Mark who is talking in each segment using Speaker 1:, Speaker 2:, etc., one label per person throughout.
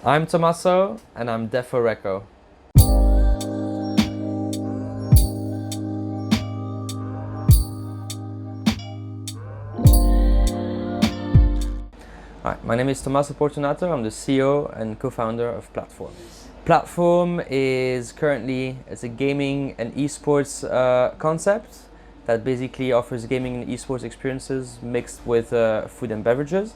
Speaker 1: I'm Tomaso and I'm DEFO RECO. Hi, my name is Tomaso Portunato. I'm the CEO and co-founder of Platform. Platform is currently a gaming and esports concept that basically offers gaming and esports experiences mixed with food and beverages.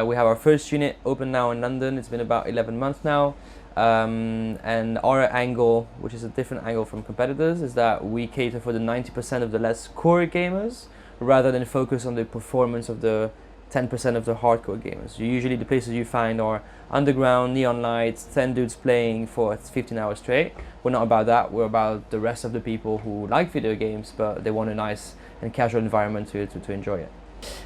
Speaker 1: We have our first unit open now in London. It's been about 11 months now. And our angle, which is a different angle from competitors, is that we cater for the 90% of the less core gamers rather than focus on the performance of the 10% of the hardcore gamers. Usually the places you find are underground, neon lights, 10 dudes playing for 15 hours straight. We're not about that. We're about the rest of the people who like video games, but they want a nice and casual environment to enjoy it.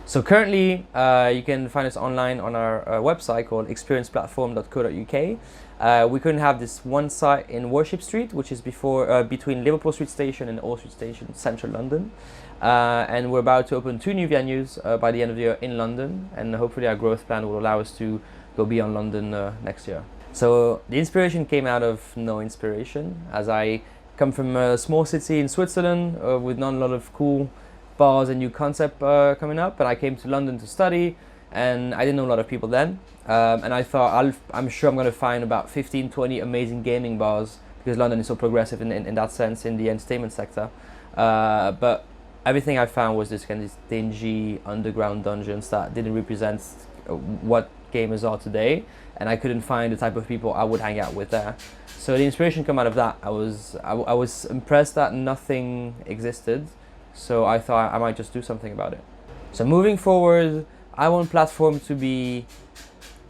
Speaker 1: So currently, you can find us online on our website called experienceplatform.co.uk. We couldn't have this one site in Worship Street, which is between Liverpool Street Station and Old Street Station, central London. And we're about to open 2 new venues by the end of the year in London, and hopefully our growth plan will allow us to go beyond London next year. So the inspiration came out of no inspiration, as I come from a small city in Switzerland with not a lot of cool bars and new concept coming up, and I came to London to study, and I didn't know a lot of people then, and I thought I'm sure I'm going to find about 15-20 amazing gaming bars, because London is so progressive in that sense in the entertainment sector, but everything I found was this kind of dingy underground dungeons that didn't represent what gamers are today, and I couldn't find the type of people I would hang out with there. So the inspiration came out of that. I was impressed that nothing existed, so I thought I might just do something about it. So moving forward, I want Platform to be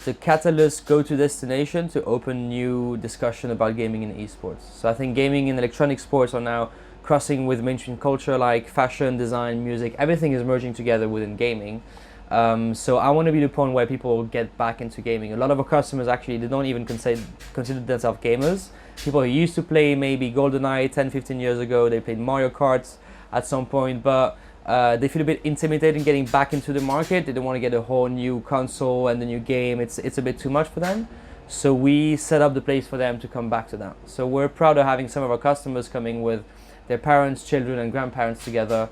Speaker 1: the catalyst go-to destination to open new discussion about gaming and esports. So I think gaming and electronic sports are now crossing with mainstream culture, like fashion, design, music. Everything is merging together within gaming. So I want to be the point where people get back into gaming. A lot of our customers actually, they don't even consider themselves gamers. People who used to play maybe GoldenEye 10-15 years ago, they played Mario Kart at some point, but they feel a bit intimidated getting back into the market. They don't want to get a whole new console and a new game. It's a bit too much for them. So we set up the place for them to come back to that. So we're proud of having some of our customers coming with their parents, children and grandparents together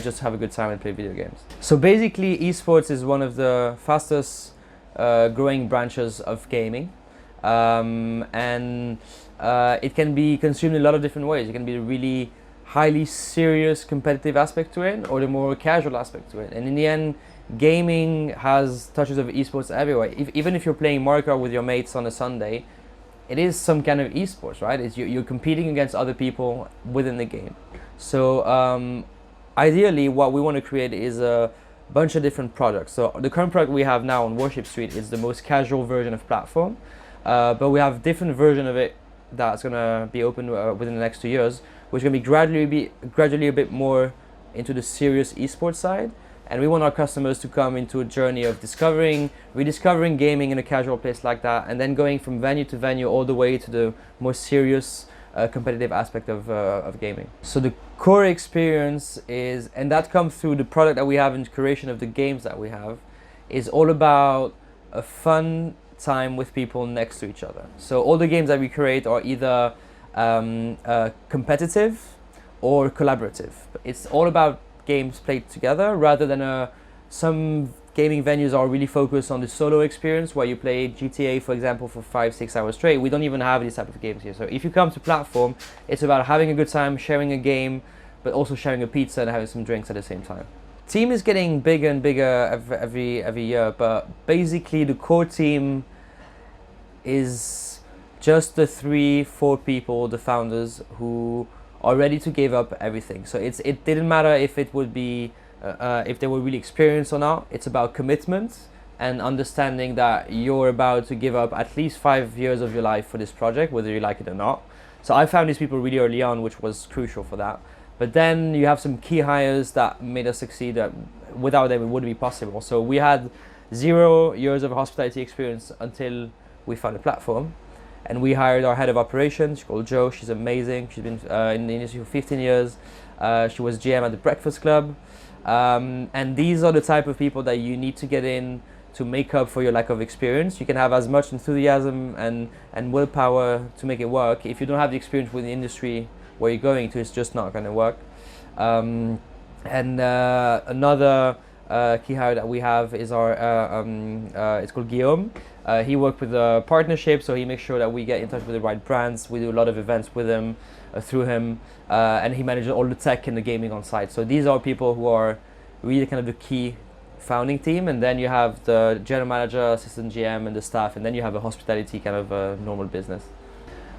Speaker 1: just to have a good time and play video games. So basically esports is one of the fastest growing branches of gaming, and it can be consumed in a lot of different ways. It can be a really highly serious competitive aspect to it, or the more casual aspect to it. And in the end, gaming has touches of esports everywhere. Even if you're playing Mario Kart with your mates on a Sunday, it is some kind of esports, right? You're competing against other people within the game. So ideally, what we want to create is a bunch of different products. So the current product we have now on Worship Street is the most casual version of Platform, but we have different version of it that's going to be open within the next 2 years, which is going to be gradually a bit more into the serious esports side. And we want our customers to come into a journey of rediscovering gaming in a casual place like that, and then going from venue to venue all the way to the more serious competitive aspect of gaming. So the core experience is, and that comes through the product that we have and creation of the games that we have, is all about a fun time with people next to each other. So all the games that we create are either competitive or collaborative. It's all about games played together rather than some gaming venues are really focused on the solo experience where you play GTA, for example, for 5-6 hours straight. We don't even have these type of games here. So if you come to Platform, it's about having a good time, sharing a game, but also sharing a pizza and having some drinks at the same time. Team is getting bigger and bigger every year, but basically the core team is just the 3-4 people, the founders, who are ready to give up everything. So it didn't matter if it would be if they were really experienced or not. It's about commitment and understanding that you're about to give up at least 5 years of your life for this project, whether you like it or not. So I found these people really early on, which was crucial for that. But then you have some key hires that made us succeed. Without them, it wouldn't be possible. So we had 0 years of hospitality experience until we found a Platform. And we hired our head of operations. She's called Jo. She's amazing. She's been in the industry for 15 years. She was GM at the Breakfast Club. And these are the type of people that you need to get in to make up for your lack of experience. You can have as much enthusiasm and willpower to make it work. If you don't have the experience with the industry where you're going to, it's just not going to work. Another key hire that we have is it's called Guillaume. He worked with a partnership, so he makes sure that we get in touch with the right brands. We do a lot of events with him, through him, and he manages all the tech and the gaming on site. So these are people who are really kind of the key founding team, and then you have the general manager, assistant GM, and the staff, and then you have a hospitality kind of normal business.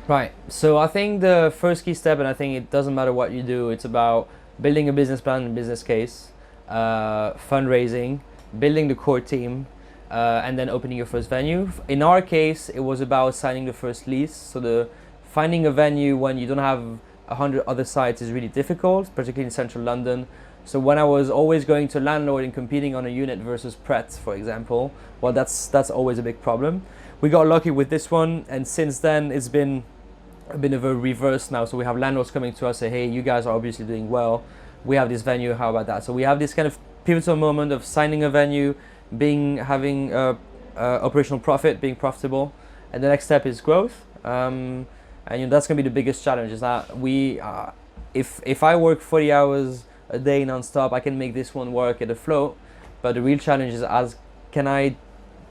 Speaker 1: Right, so I think the first key step, and I think it doesn't matter what you do, it's about building a business plan and business case, fundraising, building the core team, and then opening your first venue. In our case, it was about signing the first lease. So finding a venue when you don't have 100 other sites is really difficult, particularly in central London. So when I was always going to landlord and competing on a unit versus Pret, for example, well, that's always a big problem. We got lucky with this one, and since then it's been a bit of a reverse now. So we have landlords coming to us, say, hey, you guys are obviously doing well. We have this venue, how about that? So we have this kind of pivotal moment of signing a venue, having operational profit, being profitable, and the next step is growth. And that's going to be the biggest challenge. Is that if I work 40 hours a day non-stop, I can make this one work at a float. But the real challenge is, can I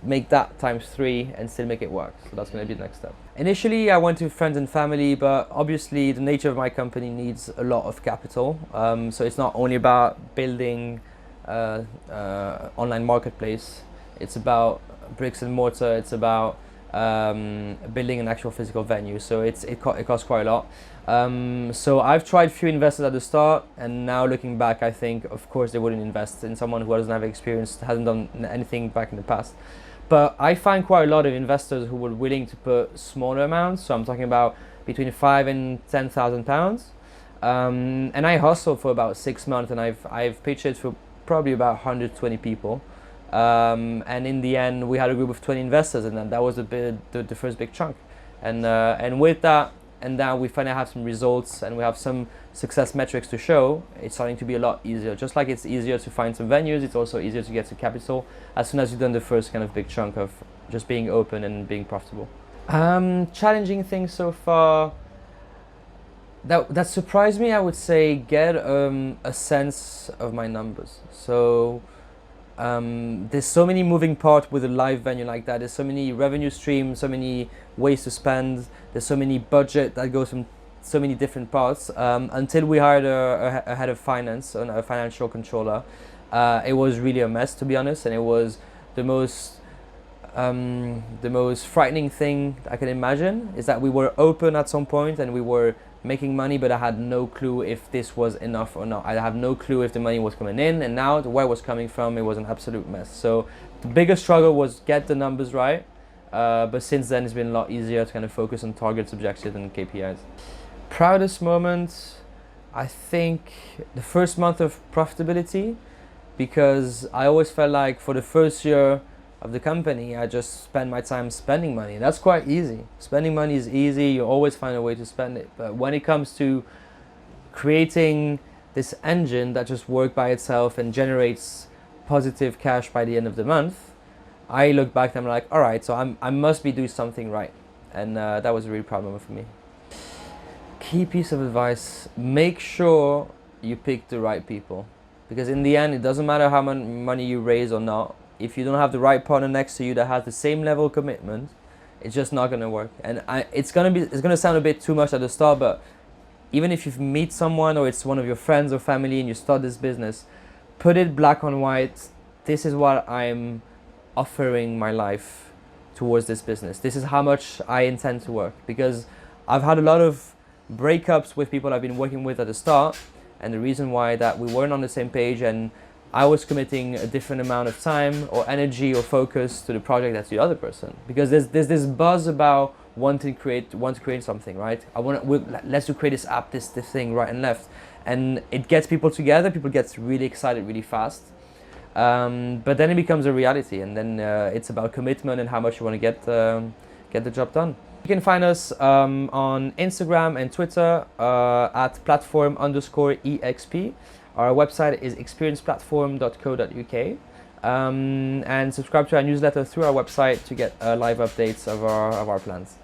Speaker 1: make that times 3 and still make it work? So that's going to be the next step. Initially, I went to friends and family, but obviously the nature of my company needs a lot of capital. So it's not only about building online marketplace. It's about bricks and mortar. It's about building an actual physical venue. So it costs quite a lot. So I've tried few investors at the start, and now looking back, I think of course they wouldn't invest in someone who doesn't have experience, hasn't done anything back in the past. But I find quite a lot of investors who were willing to put smaller amounts. So I'm talking about between £5,000 and £10,000. And I hustled for about 6 months, and I've pitched it for probably about 120 people. And in the end, we had a group of 20 investors, and then that was the first big chunk. And with that, and now we finally have some results, and we have some success metrics to show. It's starting to be a lot easier. Just like it's easier to find some venues, it's also easier to get to capital as soon as you've done the first kind of big chunk of just being open and being profitable. Challenging things so far that surprised me, I would say, get a sense of my numbers. So there's so many moving parts with a live venue like that. There's so many revenue streams, so many ways to spend. There's so many budget that goes from so many different parts. Until we hired a head of finance and a financial controller, it was really a mess, to be honest, and it was the most frightening thing I can imagine. Is that we were open at some point and we were making money, but I had no clue if this was enough or not. I have no clue if the money was coming in, and now where it was coming from, it was an absolute mess. So the biggest struggle was get the numbers right, but since then it's been a lot easier to kind of focus on targets, objectives, and KPIs. Proudest moment, I think the first month of profitability, because I always felt like for the first year of the company, I just spend my time spending money. That's quite easy. Spending money is easy. You always find a way to spend it. But when it comes to creating this engine that just works by itself and generates positive cash by the end of the month, I look back and I'm like, all right, so I must be doing something right. And that was a real problem for me. Key piece of advice, make sure you pick the right people. Because in the end, it doesn't matter how much money you raise or not. If you don't have the right partner next to you that has the same level of commitment, it's just not going to work. And it's going to sound a bit too much at the start, but even if you meet someone or it's one of your friends or family and you start this business, put it black on white. This is what I'm offering my life towards this business. This is how much I intend to work. Because I've had a lot of breakups with people I've been working with at the start, and the reason why that we weren't on the same page, and I was committing a different amount of time or energy or focus to the project that's the other person. Because there's this buzz about want to create something, right? Let's create this app, this thing, right and left, and it gets people together. People get really excited really fast, but then it becomes a reality, and then it's about commitment and how much you want to get the job done. You can find us on Instagram and Twitter at platform_exp. Our website is experienceplatform.co.uk. and subscribe to our newsletter through our website to get live updates of our plans.